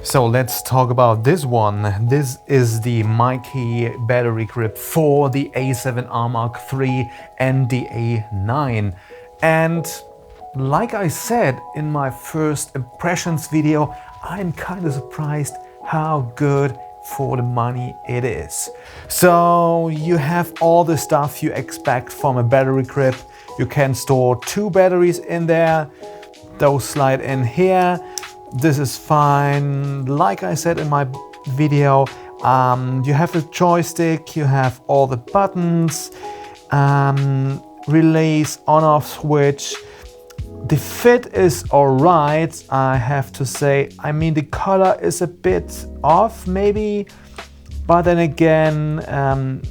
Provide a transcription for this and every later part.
So let's talk about this one. This is the Mikey battery grip for the A7R3 and the A9. And like I said in my first impressions video, I'm kind of surprised how good for the money it is. So you have all the stuff you expect from a battery grip. You can store 2 batteries in there. Those slide in here. This is fine. Like I said in my video, you have a joystick, you have all the buttons, relays, on-off switch. The fit is alright, I have to say. I mean, the color is a bit off maybe, but then again,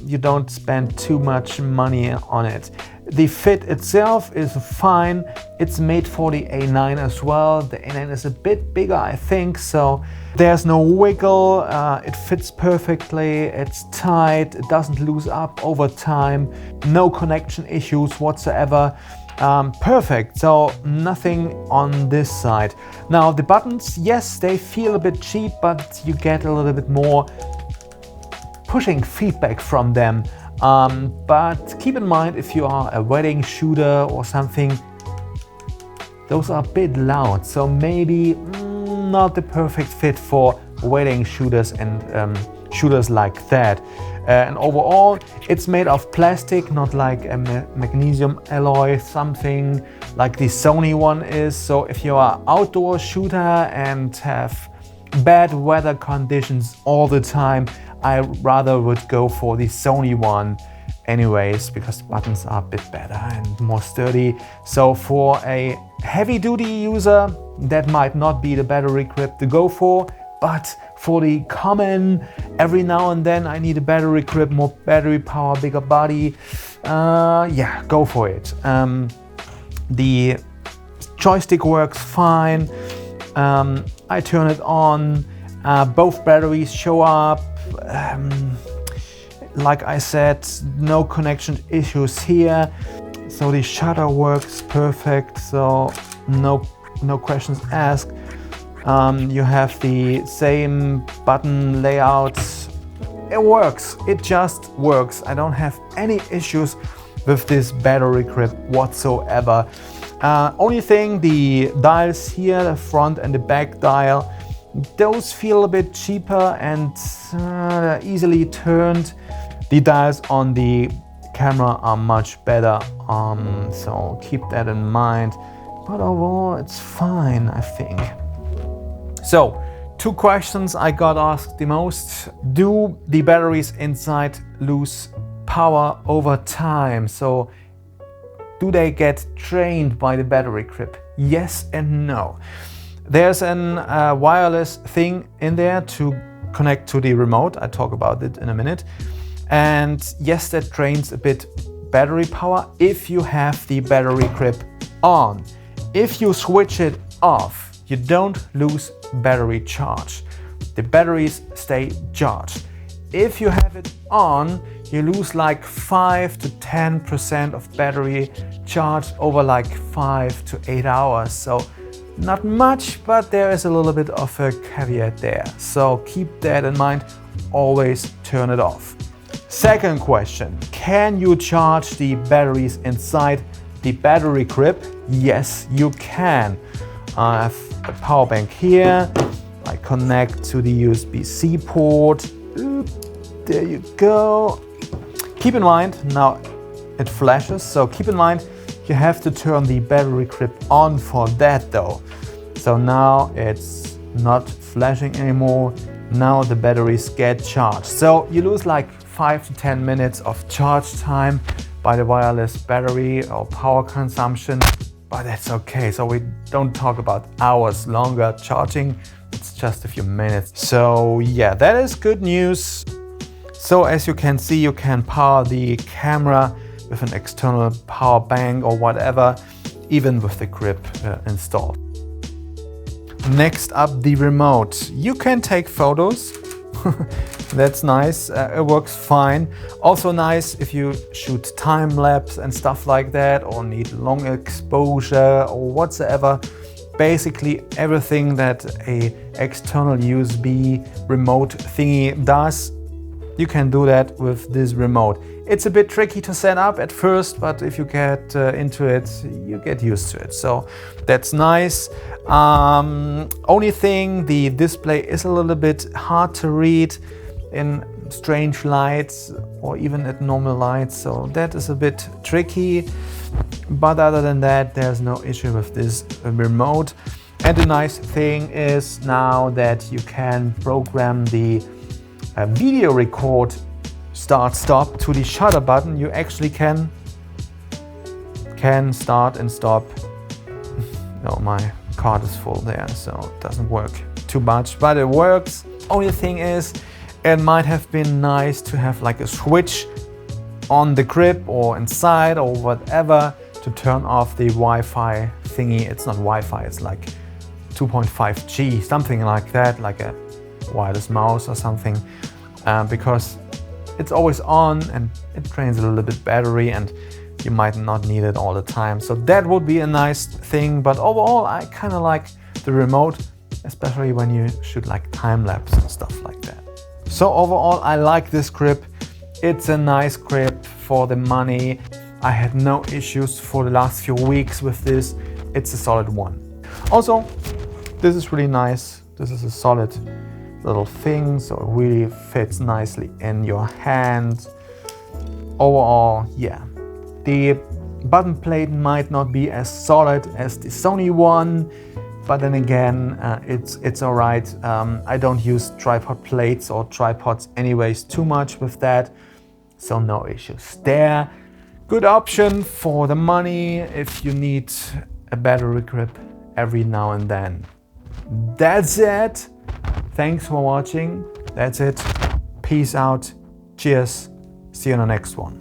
you don't spend too much money on it. The fit itself is fine. It's made for the A9 as well. The A9 is a bit bigger, I think, so there's no wiggle. It fits perfectly. It's tight. It doesn't lose up over time. No connection issues whatsoever. Perfect. So nothing on this side. Now the buttons, yes, they feel a bit cheap, but you get a little bit more pushing feedback from them. But keep in mind, if you are a wedding shooter or something, those are a bit loud, so maybe not the perfect fit for wedding shooters and shooters like that. And overall, it's made of plastic, not like a magnesium alloy, something like the Sony one is. So if you are an outdoor shooter and have bad weather conditions all the time, I rather would go for the Sony one anyways, because the buttons are a bit better and more sturdy. So for a heavy-duty user, that might not be the battery grip to go for, but for the common, every now and then I need a battery grip, more battery power, bigger body, yeah, go for it. The joystick works fine. I turn it on, both batteries show up. Like I said, no connection issues here. So the shutter works perfect, so no questions asked. You have the same button layout. It works, it just works. I don't have any issues with this battery grip whatsoever. Only thing, the dials here, the front and the back dial, those feel a bit cheaper and easily turned. The dials on the camera are much better, so keep that in mind. But overall, it's fine, I think. So, 2 questions I got asked the most. Do the batteries inside lose power over time? So, do they get drained by the battery grip? Yes and no. There's a wireless thing in there to connect to the remote. I talk about it in a minute. And yes, that drains a bit battery power if you have the battery grip on. If you switch it off, you don't lose battery charge. The batteries stay charged. If you have it on, you lose like 5 to 10% of battery charge over like 5 to 8 hours. So not much, but there is a little bit of a caveat there. So keep that in mind, always turn it off. Second question, can you charge the batteries inside the battery grip? Yes, you can. I have a power bank here. I connect to the USB-C port. Oop, there you go. Keep in mind, now it flashes, so keep in mind you have to turn the battery grip on for that though. So now it's not flashing anymore. Now the batteries get charged. So you lose like 5 to 10 minutes of charge time by the wireless battery or power consumption, but that's okay. So we don't talk about hours longer charging, it's just a few minutes. So yeah, that is good news. So as you can see, you can power the camera with an external power bank or whatever, even with the grip installed. Next up, the remote. You can take photos. That's nice. It works fine. Also nice if you shoot time lapse and stuff like that, or need long exposure or whatsoever. basically everything that a external USB remote thingy does. You can do that with this remote. It's a bit tricky to set up at first, but if you get into it, you get used to it. So that's nice. Only thing, the display is a little bit hard to read in strange lights or even at normal lights. So that is a bit tricky. But other than that, there's no issue with this remote. And the nice thing is now that you can program the video record start-stop to the shutter button. You actually can start and stop. No, my card is full there, so it doesn't work too much, but it works. Only thing is, it might have been nice to have like a switch on the grip or inside or whatever to turn off the Wi-Fi thingy. It's not Wi-Fi, it's like 2.5G, something like that, like a wireless mouse or something, because it's always on and it drains a little bit battery and you might not need it all the time. So that would be a nice thing, but overall I kind of like the remote, especially when you shoot like time-lapse and stuff like that. So overall I like this grip. It's a nice grip for the money. I had no issues for the last few weeks with this. It's a solid one. Also, this is really nice. This is a solid little thing, so it really fits nicely in your hand. Overall, yeah. The button plate might not be as solid as the Sony one, but then again, it's all right. I don't use tripod plates or tripods anyways too much with that, so no issues there. Good option for the money if you need a battery grip every now and then. That's it. Thanks for watching. That's it. Peace out. Cheers. See you on the next one.